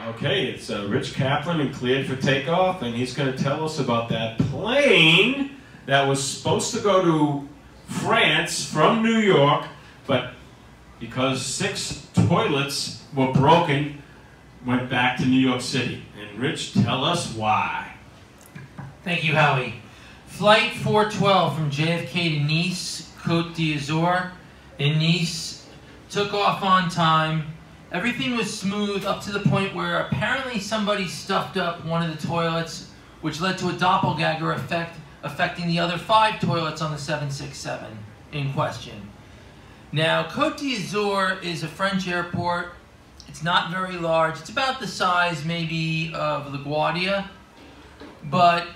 Okay, it's Rich Kaplan and cleared for takeoff, and he's going to tell us about that plane that was supposed to go to France from New York, but because 6 toilets were broken, went back to New York City. And Rich, tell us why. Thank you, Howie. Flight 412 from JFK to Nice, Côte d'Azur in Nice, took off on time. Everything was smooth up to the point where apparently somebody stuffed up one of the toilets, which led to a doppelganger effect affecting the other 5 toilets on the 767 in question. Now, Côte d'Azur is a French airport. It's not very large. It's about the size maybe of LaGuardia. But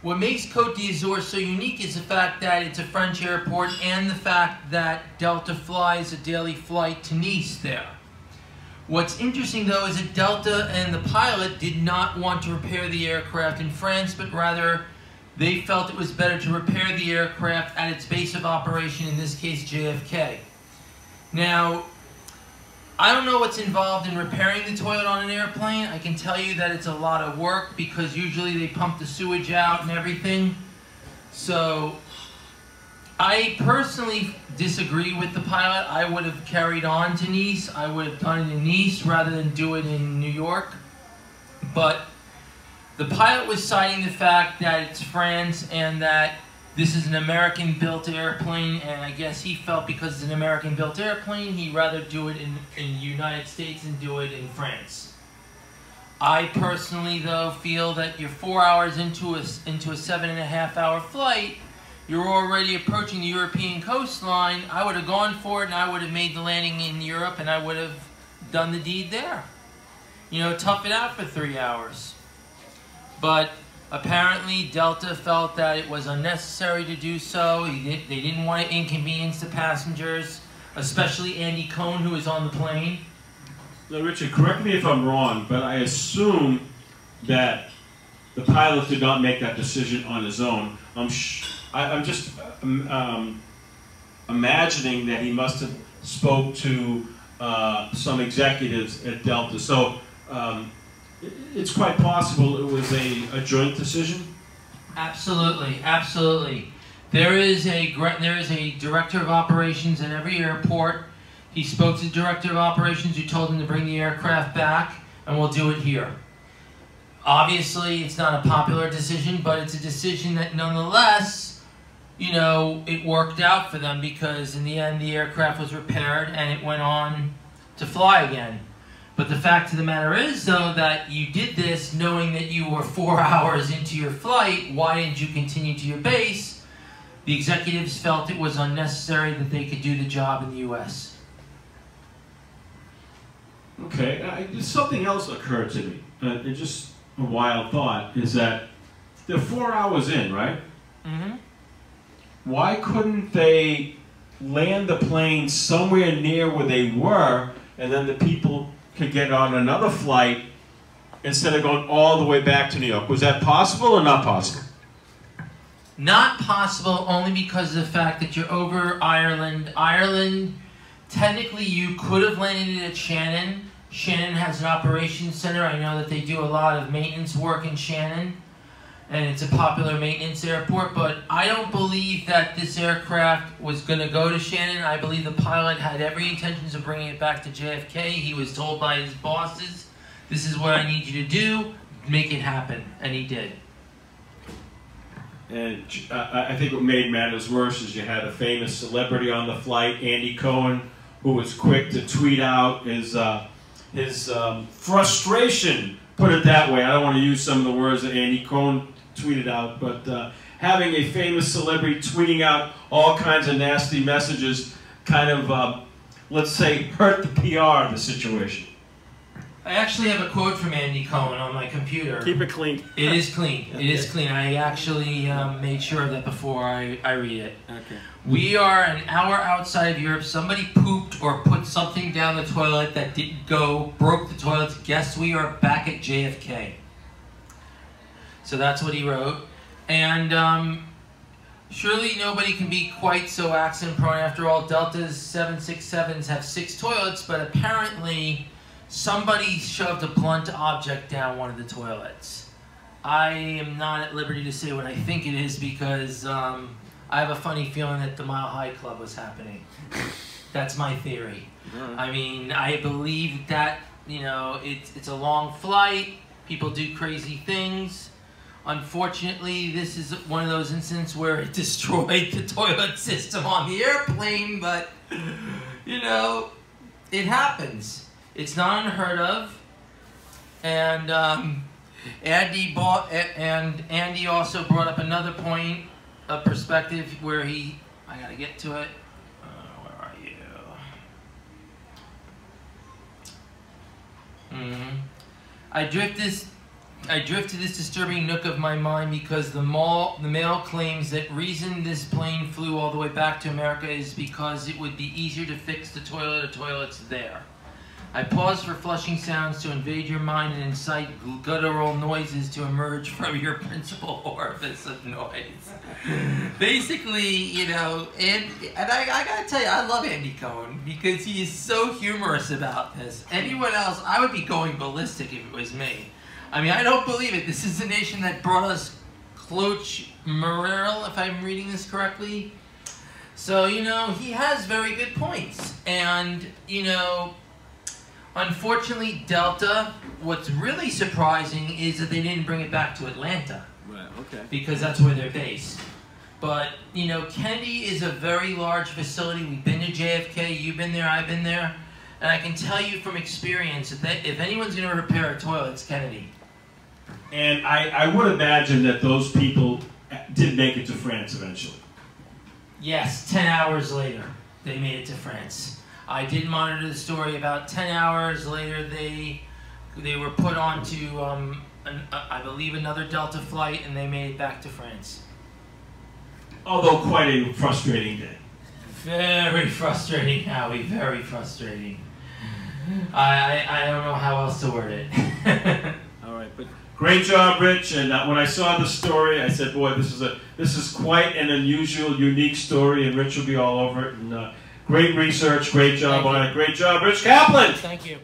what makes Côte d'Azur so unique is the fact that it's a French airport and the fact that Delta flies a daily flight to Nice there. What's interesting though is that Delta and the pilot did not want to repair the aircraft in France, but rather they felt it was better to repair the aircraft at its base of operation, in this case JFK. Now, I don't know what's involved in repairing the toilet on an airplane. I can tell you that it's a lot of work because usually they pump the sewage out and everything. So I personally disagree with the pilot. I would have carried on to Nice. I would have done it in Nice rather than do it in New York. But the pilot was citing the fact that it's France and that this is an American-built airplane, and I guess he felt because it's an American-built airplane, he'd rather do it in the United States than do it in France. I personally, though, feel that you're 4 hours into a 7.5-hour flight, you're already approaching the European coastline. I would have gone for it, and I would have made the landing in Europe, and I would have done the deed there. You know, tough it out for 3 hours. But apparently, Delta felt that it was unnecessary to do so. They didn't want to inconvenience the passengers, especially Andy Cohen, who was on the plane. Now, Richard, correct me if I'm wrong, but I assume that the pilot did not make that decision on his own. I'm just imagining that he must have spoke to some executives at Delta. So it's quite possible it was a joint decision? Absolutely, absolutely. There is a director of operations at every airport. He spoke to the director of operations who told him to bring the aircraft back, and we'll do it here. Obviously, it's not a popular decision, but it's a decision that nonetheless, you know, it worked out for them because in the end the aircraft was repaired and it went on to fly again. But the fact of the matter is, though, that you did this knowing that you were 4 hours into your flight. Why didn't you continue to your base? The executives felt it was unnecessary, that they could do the job in the U.S. Okay, something else occurred to me. It's just a wild thought, is that they're 4 hours in, right? Mm-hmm. Why couldn't they land the plane somewhere near where they were, and then the people could get on another flight instead of going all the way back to New York? Was that possible or not possible? Not possible only because of the fact that you're over Ireland. Ireland, technically you could have landed it at Shannon. Shannon has an operations center. I know that they do a lot of maintenance work in Shannon, and it's a popular maintenance airport, but I don't believe that this aircraft was going to go to Shannon. I believe the pilot had every intentions of bringing it back to JFK. He was told by his bosses, this is what I need you to do, make it happen, and he did. And I think what made matters worse is you had a famous celebrity on the flight, Andy Cohen, who was quick to tweet out his frustration, put it that way. I don't want to use some of the words that Andy Cohen tweeted out, but having a famous celebrity tweeting out all kinds of nasty messages kind of, let's say, hurt the PR of the situation. I actually have a quote from Andy Cohen on my computer. Keep it clean. It is clean. It is clean. I actually made sure of that before I read it. Okay. We are an hour outside of Europe. Somebody pooped or put something down the toilet that didn't go, broke the toilet. Guess we are back at JFK. So that's what he wrote. And surely nobody can be quite so accident prone. After all, Delta's 767s have 6 toilets, but apparently somebody shoved a blunt object down one of the toilets. I am not at liberty to say what I think it is because I have a funny feeling that the Mile High Club was happening. That's my theory. I mean, I believe that, you know, it's a long flight. People do crazy things. Unfortunately, this is one of those instances where it destroyed the toilet system on the airplane, but, you know, it happens. It's not unheard of. And Andy also brought up another point of perspective where I gotta get to it. Where are you? I drift to this disturbing nook of my mind because the mail claims that reason this plane flew all the way back to America is because it would be easier to fix the toilet or toilets there. I pause for flushing sounds to invade your mind and incite guttural noises to emerge from your principal orifice of noise. Basically, you know, and I gotta tell you, I love Andy Cohen because he is so humorous about this. Anyone else, I would be going ballistic if it was me. I mean, I don't believe it. This is the nation that brought us Cloch Morrell, if I'm reading this correctly. So, you know, he has very good points. And, you know, unfortunately, Delta, what's really surprising is that they didn't bring it back to Atlanta. Right, okay. Because that's where they're based. But, you know, Kennedy is a very large facility. We've been to JFK. You've been there. I've been there. And I can tell you from experience that if anyone's going to repair a toilet, it's Kennedy. And I would imagine that those people did make it to France eventually. Yes, 10 hours later, they made it to France. I did monitor the story. About 10 hours later, they were put onto, I believe, another Delta flight, and they made it back to France. Although quite a frustrating day. Very frustrating, Howie. Very frustrating. I don't know how else to word it. All right, but great job, Rich. And when I saw the story, I said, "Boy, this is quite an unusual, unique story." And Rich will be all over it. And great research, great job on it. Great job, Rich Kaplan. Thank you.